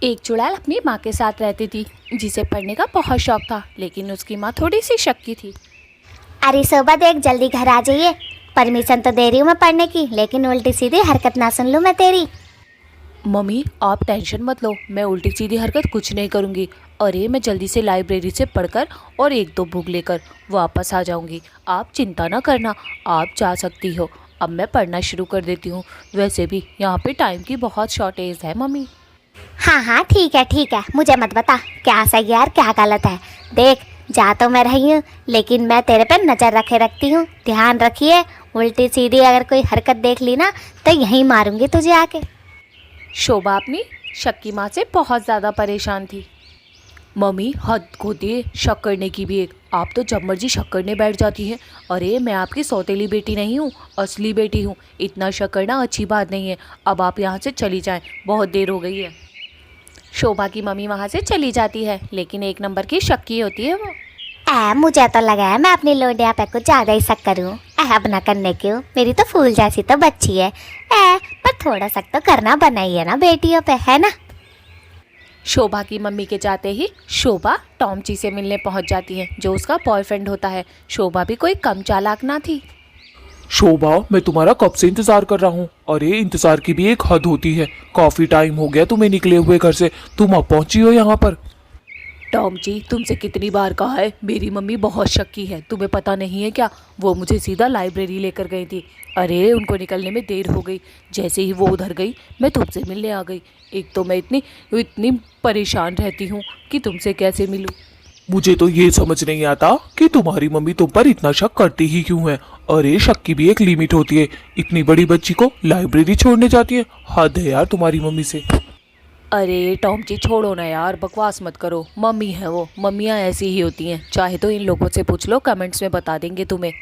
एक चुड़ैल अपनी माँ के साथ रहती थी, जिसे पढ़ने का बहुत शौक था, लेकिन उसकी माँ थोड़ी सी शक्की थी। अरे शोभा देख, जल्दी घर आ जाइए। परमिशन तो दे रही हूँ मैं पढ़ने की, लेकिन उल्टी सीधी हरकत ना सुन लूँ मैं तेरी। मम्मी आप टेंशन मत लो, मैं उल्टी सीधी हरकत कुछ नहीं करूँगी। अरे मैं जल्दी से लाइब्रेरी से पढ़कर और एक दो बुक लेकर वापस आ जाऊँगी। आप चिंता ना करना, आप जा सकती हो। अब मैं पढ़ना शुरू कर देती हूँ। वैसे भी यहाँ पे टाइम की बहुत शॉर्टेज है मम्मी। हाँ हाँ ठीक है, मुझे मत बता क्या सही है और क्या गलत है। देख, जा तो मैं रही हूँ, लेकिन मैं तेरे पे नज़र रखे रखती हूँ। ध्यान रखिए, उल्टी सीधी अगर कोई हरकत देख ली ना तो यहीं मारूंगी तुझे आके। शोभा अपनी शक्की माँ से बहुत ज़्यादा परेशान थी। मम्मी हद होती है शक करने की भी एक। आप तो जब मर्जी शक करने बैठ जाती हैं। अरे मैं आपकी सौतेली बेटी नहीं हूँ, असली बेटी हूँ। इतना शक करना अच्छी बात नहीं है। अब आप यहाँ से चली जाएं, बहुत देर हो गई है। शोभा की मम्मी वहाँ से चली जाती है, लेकिन एक नंबर की शक्की होती है वो। मुझे तो लगा है मैं अपनी लोडिया पे कुछ ज़्यादा ही शक करूँ। अब ना करने क्यों, मेरी तो फूल जैसी तो बच्ची है। पर थोड़ा शक तो करना बना ही है ना बेटियों पे, है ना। शोभा की मम्मी के जाते ही शोभा टॉमची से मिलने पहुंच जाती है, जो उसका बॉयफ्रेंड होता है। शोभा भी कोई कम चालाक ना थी। शोभा, मैं तुम्हारा कब से इंतजार कर रहा हूँ। अरे इंतजार की भी एक हद होती है। काफी टाइम हो गया तुम्हें निकले हुए घर से, तुम अब पहुंची हो यहाँ पर। टॉमची तुमसे कितनी बार कहा है, मेरी मम्मी बहुत शक्की है, तुम्हें पता नहीं है क्या। वो मुझे सीधा लाइब्रेरी लेकर गई थी। अरे उनको निकलने में देर हो गई। जैसे ही वो उधर गई मैं तुमसे मिलने आ गई। एक तो मैं इतनी इतनी परेशान रहती हूँ कि तुमसे कैसे मिलूँ। मुझे तो ये समझ नहीं आता कि तुम्हारी मम्मी तुम पर इतना शक करती ही क्यों है। अरे शक की भी एक लिमिट होती है। इतनी बड़ी बच्ची को लाइब्रेरी छोड़ने जाती है, हद है यार तुम्हारी मम्मी से। अरे टॉमची छोड़ो ना यार, बकवास मत करो। मम्मी है वो, मम्मियाँ ऐसी ही होती हैं। चाहे तो इन लोगों से पूछ लो, कमेंट्स में बता देंगे तुम्हें।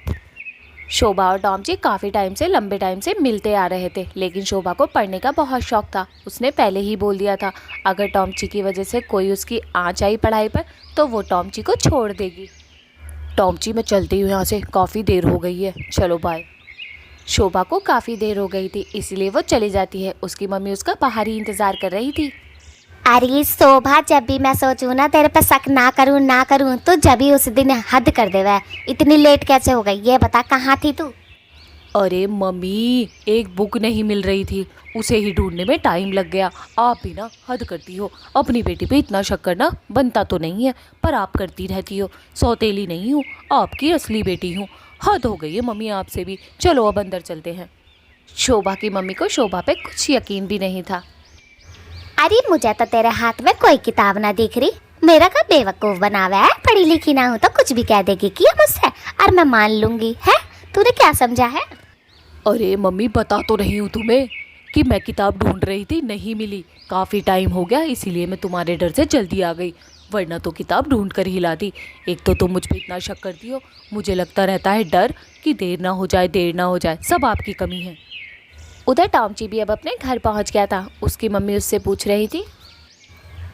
शोभा और टॉमची काफ़ी लंबे टाइम से मिलते आ रहे थे, लेकिन शोभा को पढ़ने का बहुत शौक था। उसने पहले ही बोल दिया था अगर टॉमची की वजह से कोई उसकी आँच आई पढ़ाई पर तो वो टॉमची को छोड़ देगी। टॉमची मैं चलती हूँ यहाँ से, काफ़ी देर हो गई है, चलो बाय। शोभा को काफ़ी देर हो गई थी, इसलिए वो चली जाती है। उसकी मम्मी उसका बाहर ही इंतज़ार कर रही थी। अरे शोभा, जब भी मैं सोचूं ना तेरे पे शक ना करूं तो जब भी उस दिन हद कर दे। वह इतनी लेट कैसे हो गई, ये बता, कहाँ थी तू। अरे मम्मी एक बुक नहीं मिल रही थी, उसे ही ढूंढने में टाइम लग गया। आप भी ना हद करती हो। अपनी बेटी पे इतना शक करना बनता तो नहीं है, पर आप करती रहती हो। सौतेली नहीं हूँ, आपकी असली बेटी हूँ। हद हो गई है मम्मी आपसे भी। चलो अब अंदर चलते हैं। शोभा की मम्मी को शोभा पे कुछ यकीन भी नहीं था। अरे मुझे तो तेरे हाथ में कोई किताब ना दिख रही। मेरा का बेवकूफ़ बना हुआ है, पढ़ी लिखी ना हो तो कुछ भी कह देगी कि मुझसे, और मैं मान लूँगी। है तूने क्या समझा है। अरे मम्मी बता तो रही हूँ तुम्हें कि मैं किताब ढूंढ रही थी, नहीं मिली। काफ़ी टाइम हो गया, इसीलिए मैं तुम्हारे डर से जल्दी आ गई, वरना तो किताब ढूंढ कर ही लाती। एक तो तुम मुझ पे इतना शक करती हो, मुझे लगता रहता है डर कि देर ना हो जाए, सब आपकी कमी है। उधर टॉमची भी अब अपने घर पहुंच गया था। उसकी मम्मी उससे पूछ रही थी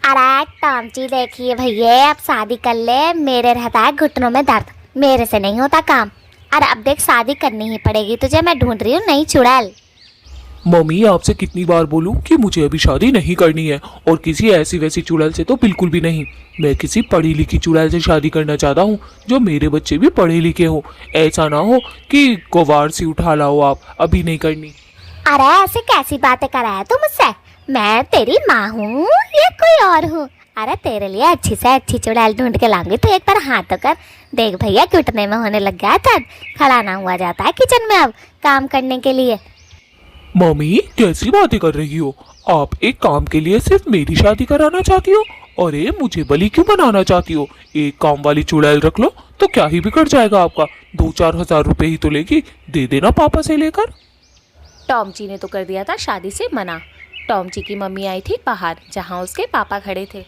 अरे टॉमची देखिए भैया, अब शादी कर ले। मेरे रहता है घुटनों में दर्द, मेरे से नहीं होता काम। अरे अब देख, शादी करनी ही पड़ेगी तुझे। मैं ढूंढ रही हूँ नई चुड़ैल। मम्मी आपसे कितनी बार बोलूं कि मुझे अभी शादी नहीं करनी है, और किसी ऐसी वैसी चुड़ैल से तो बिल्कुल भी नहीं। मैं किसी पढ़ी लिखी चुड़ैल से शादी करना चाहता हूँ, जो मेरे बच्चे भी पढ़े लिखे हो। ऐसा ना हो कि गवार सी उठा लाओ आप। अभी नहीं करनी। अरे ऐसे कैसी बातें करा है तू मुझसे। मैं तेरी माँ हूँ या कोई और हूँ। अरे तेरे लिए अच्छी से अच्छी चुड़ैल ढूंढ के लाऊंगी, तो एक बार हाथ तो कर। देख भैया, घुटने में होने लग गया था, खड़ा ना हुआ जाता है किचन में अब काम करने के लिए। मम्मी कैसी बातें कर रही हो। आप एक काम के लिए सिर्फ मेरी शादी कराना चाहती हो। अरे मुझे बलि क्यों बनाना चाहती हो। एक काम वाली चुड़ैल रख लो तो क्या ही बिगड़ जाएगा आपका। 2-4 हजार रुपए ही तो लेगी, दे देना पापा से लेकर। टॉमची ने तो कर दिया था शादी से मना। टॉमची की मम्मी आई थी बाहर, जहाँ उसके पापा खड़े थे।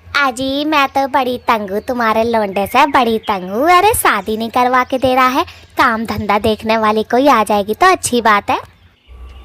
अजी मैं तो बड़ी तंग हूँ तुम्हारे लोंडे से, बड़ी तंग हूँ। अरे शादी नहीं करवा के दे रहा है, काम धंधा देखने वाली कोई आ जाएगी तो अच्छी बात है।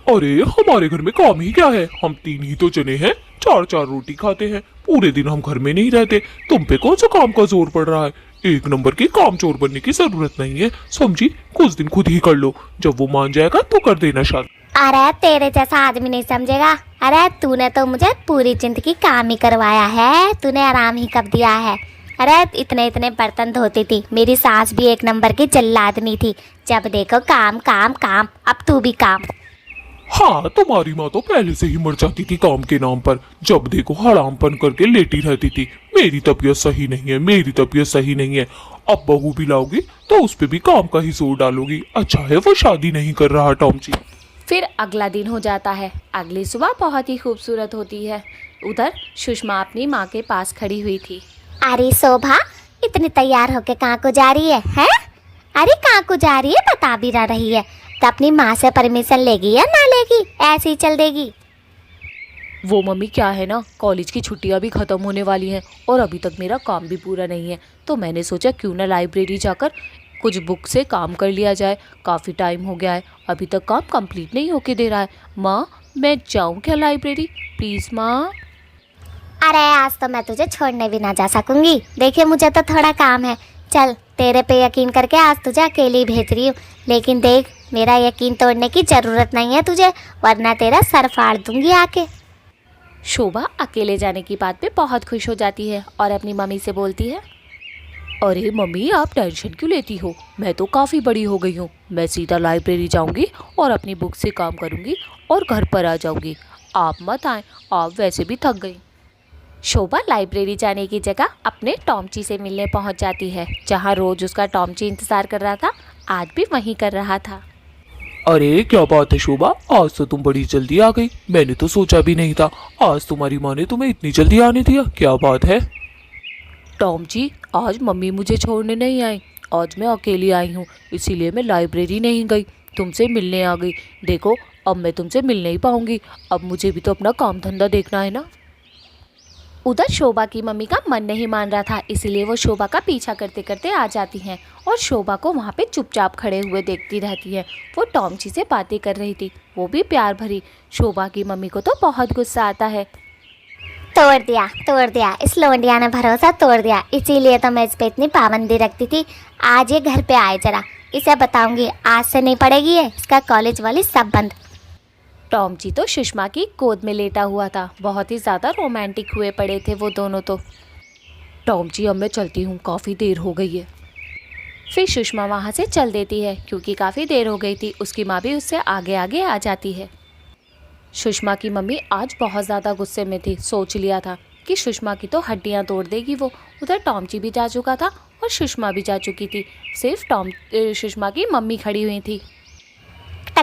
अरे हमारे घर में काम ही क्या है, हम 3 ही तो जने हैं, 4-4 रोटी खाते हैं। पूरे दिन हम घर में नहीं रहते, तुम पे कौन सा काम का जोर पड़ रहा है। एक नंबर की काम चोर बनने की जरूरत नहीं है, समझी। कुछ दिन खुद ही कर लो, जब वो मान जाएगा तो कर देना शादी। अरे तेरे जैसा आदमी नहीं समझेगा। अरे तूने तो मुझे पूरी जिंदगी काम ही करवाया है, तूने आराम ही कब दिया है। अरे इतने इतने बर्तन धोती थी, मेरी सास भी एक नंबर की जल्लादनी थी। जब देखो काम काम काम, अब तू भी काम। हाँ, तुम्हारी माँ तो पहले से ही मर जाती थी काम के नाम पर। जब देखो हरामपन करके लेटी रहती थी। मेरी तबीयत सही नहीं है, मेरी तबीयत सही नहीं है। अब बहू भी लाओगी तो उस पे भी काम का ही जोर डालोगी। अच्छा है वो शादी नहीं कर रहा टॉम जी। फिर अगला दिन हो जाता है। अगली सुबह बहुत ही खूबसूरत होती है। उधर सुषमा अपनी माँ के पास खड़ी हुई थी। अरे शोभा, इतनी तैयार होके कहाँ को जा रही है, हैं? अरे कहाँ को जा रही है बता भी ना रही है। तो अपनी माँ से परमिशन लेगी या ना लेगी, ऐसे ही चल देगी? वो मम्मी क्या है ना, कॉलेज की छुट्टियां भी ख़त्म होने वाली हैं और अभी तक मेरा काम भी पूरा नहीं है। तो मैंने सोचा क्यों ना लाइब्रेरी जाकर कुछ बुक से काम कर लिया जाए। काफ़ी टाइम हो गया है, अभी तक काम कंप्लीट नहीं होके दे रहा है। माँ, मैं जाऊँ क्या लाइब्रेरी? प्लीज़ माँ। अरे आज तो मैं तुझे छोड़ने भी ना जा सकूंगी। देखिए मुझे तो थोड़ा काम है। चल, तेरे पे यकीन करके आज तुझे अकेली भेज रही हूँ। लेकिन देख, मेरा यकीन तोड़ने की ज़रूरत नहीं है तुझे, वरना तेरा सर फाड़ दूंगी आके। शोभा अकेले जाने की बात पे बहुत खुश हो जाती है और अपनी मम्मी से बोलती है, अरे मम्मी आप टेंशन क्यों लेती हो? मैं तो काफ़ी बड़ी हो गई हूँ। मैं सीधा लाइब्रेरी जाऊँगी और अपनी बुक से काम करूँगी और घर पर आ जाऊँगी। आप मत आएँ, आप वैसे भी थक गई। शोभा लाइब्रेरी जाने की जगह अपने टॉमची से मिलने पहुँच जाती है। जहाँ रोज़ उसका टॉमची इंतज़ार कर रहा था, आज भी वहीं कर रहा था। अरे क्या बात है शोभा, आज तो तुम बड़ी जल्दी आ गई। मैंने तो सोचा भी नहीं था आज तुम्हारी माँ ने तुम्हें इतनी जल्दी आने दिया। क्या बात है? टॉम जी, आज मम्मी मुझे छोड़ने नहीं आई। आज मैं अकेली आई हूँ, इसीलिए मैं लाइब्रेरी नहीं गई, तुमसे मिलने आ गई। देखो अब मैं तुमसे मिल नहीं पाऊँगी, अब मुझे भी तो अपना काम धंधा देखना है ना। उधर शोभा की मम्मी का मन नहीं मान रहा था, इसीलिए वो शोभा का पीछा करते करते आ जाती हैं और शोभा को वहाँ पे चुपचाप खड़े हुए देखती रहती है। वो टॉमची से बातें कर रही थी, वो भी प्यार भरी। शोभा की मम्मी को तो बहुत गुस्सा आता है। तोड़ दिया, इस लोंडिया ने भरोसा तोड़ दिया। इसीलिए तो मैं इस पे इतनी पाबंदी रखती थी। आज ये घर पे आए, जरा इसे बताऊंगी, आज से नहीं पड़ेगी ये, इसका कॉलेज वाली सब बंद। टॉमची तो सुषमा की गोद में लेटा हुआ था। बहुत ही ज़्यादा रोमांटिक हुए पड़े थे वो दोनों तो। टॉमची अब मैं चलती हूँ, काफ़ी देर हो गई है। फिर सुषमा वहाँ से चल देती है क्योंकि काफ़ी देर हो गई थी। उसकी माँ भी उससे आगे आगे आ जाती है। सुषमा की मम्मी आज बहुत ज़्यादा गुस्से में थी। सोच लिया था कि सुषमा की तो हड्डियाँ तोड़ देगी वो। उधर टॉमची भी जा चुका था और सुषमा भी जा चुकी थी। सिर्फ सुषमा की मम्मी खड़ी हुई थी।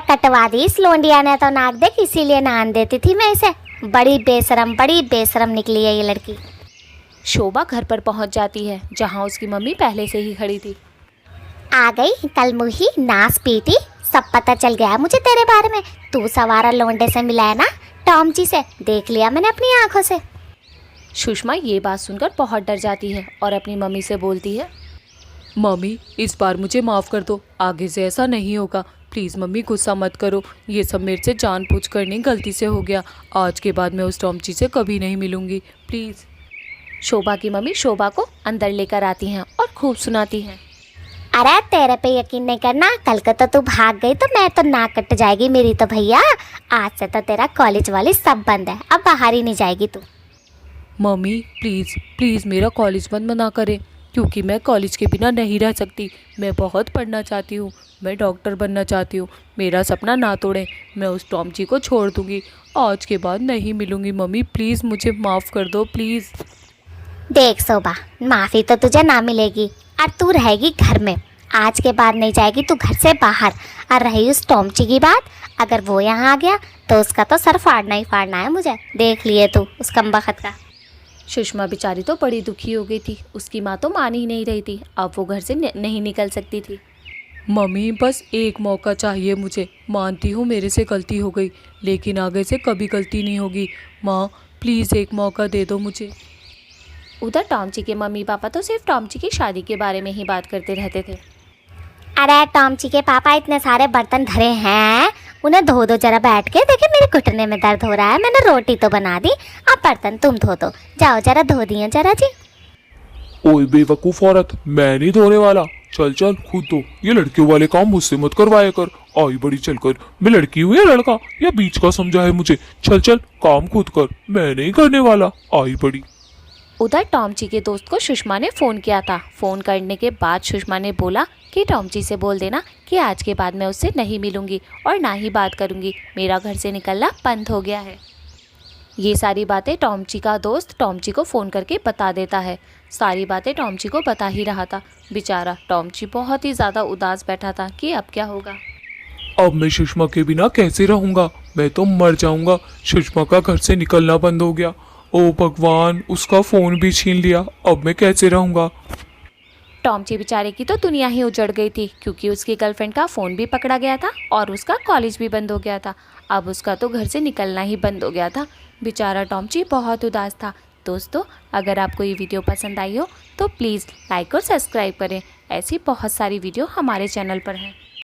कटवा दी इस लोंडिया ने तो नाक, देख इसीलिए नान देती थी मैं इसे। बड़ी बेशरम निकली है ये लड़की। शोभा घर पर पहुंच जाती है जहां उसकी मम्मी पहले से ही खड़ी थी। आ गई कल मुही नास पीटी, सब पता चल गया मुझे तेरे बारे में। तू सवारा लोंडे से मिला है ना, टॉमची से, देख लिया मैंने अपनी आंखों से। सुषमा ये बात सुनकर बहुत डर जाती है और अपनी मम्मी से बोलती है, मम्मी इस बार मुझे माफ़ कर दो, आगे से ऐसा नहीं होगा। प्लीज़ मम्मी गुस्सा मत करो, ये सब मेरे से जानबूझकर नहीं, गलती से हो गया। आज के बाद मैं उस टॉमची से कभी नहीं मिलूँगी, प्लीज़। शोभा की मम्मी शोभा को अंदर लेकर आती हैं और खूब सुनाती हैं। अरे तेरे पे यकीन नहीं करना, कल को तो तू भाग गई तो मैं तो नाक कट जाएगी मेरी तो भैया। आज से तो तेरा कॉलेज वाली सब बंद है, अब बाहर ही नहीं जाएगी तू। मम्मी प्लीज़ प्लीज़ मेरा कॉलेज बंद मना करें, क्योंकि मैं कॉलेज के बिना नहीं रह सकती। मैं बहुत पढ़ना चाहती हूँ, मैं डॉक्टर बनना चाहती हूँ। मेरा सपना ना तोड़ें, मैं उस टॉमची को छोड़ दूँगी। आज के बाद नहीं मिलूँगी मम्मी, प्लीज़ मुझे माफ़ कर दो प्लीज़। देख शोभा, माफ़ी तो तुझे ना मिलेगी और तू रहेगी घर में। आज के बाद नहीं जाएगी तू घर से बाहर। और रही उस टॉमची की बात, अगर वो यहाँ आ गया तो उसका तो सर फाड़ना ही फाड़ना है मुझे, देख लिए तू उस कमबख्त का। सुषमा बेचारी तो बड़ी दुखी हो गई थी, उसकी माँ तो मान ही नहीं रही थी। अब वो घर से नहीं निकल सकती थी। मम्मी बस एक मौका चाहिए मुझे, मानती हूँ मेरे से गलती हो गई, लेकिन आगे से कभी गलती नहीं होगी। माँ प्लीज़ एक मौका दे दो मुझे। उधर टॉमची के मम्मी पापा तो सिर्फ टॉमची की शादी के बारे में ही बात करते रहते थे। अरे टॉमची के पापा इतने सारे बर्तन धरे हैं, उन्हें धो दो जरा बैठ के। देखिए मेरे घुटने में दर्द हो रहा है, मैंने रोटी तो बना दी, अब बर्तन तुम धो दो, जाओ जरा धो दिए जरा जी। ओए बेवकूफ औरत, मैं नहीं धोने वाला। चल चल खुद धो, ये लड़कियों वाले काम मुझसे मत करवाया कर। आई बड़ी चलकर। मैं लड़की हूँ या लड़का, या बीच का समझा है मुझे। चल चल काम खुद कर, मैं नहीं करने वाला। आई बड़ी। उधर टॉमची के दोस्त को सुषमा ने फ़ोन किया था। फ़ोन करने के बाद सुषमा ने बोला कि टॉमची से बोल देना कि आज के बाद मैं उससे नहीं मिलूंगी और ना ही बात करूंगी, मेरा घर से निकलना बंद हो गया है। ये सारी बातें टॉमची का दोस्त टॉमची को फ़ोन करके बता देता है। सारी बातें टॉमची को बता ही रहा था। बेचारा टॉमची बहुत ही ज़्यादा उदास बैठा था कि अब क्या होगा। अब मैं सुषमा के बिना कैसे रहूंगा, मैं तो मर जाऊंगा। सुषमा का घर से निकलना बंद हो गया। ओ भगवान, उसका फोन भी छीन लिया। अब मैं कैसे रहूंगा। टॉमची बेचारे की तो दुनिया ही उजड़ गई थी, क्योंकि उसकी गर्लफ्रेंड का फ़ोन भी पकड़ा गया था और उसका कॉलेज भी बंद हो गया था। अब उसका तो घर से निकलना ही बंद हो गया था। बेचारा टॉमची बहुत उदास था। दोस्तों, अगर आपको ये वीडियो पसंद आई हो तो प्लीज़ लाइक और सब्सक्राइब करें। ऐसी बहुत सारी वीडियो हमारे चैनल पर हैं।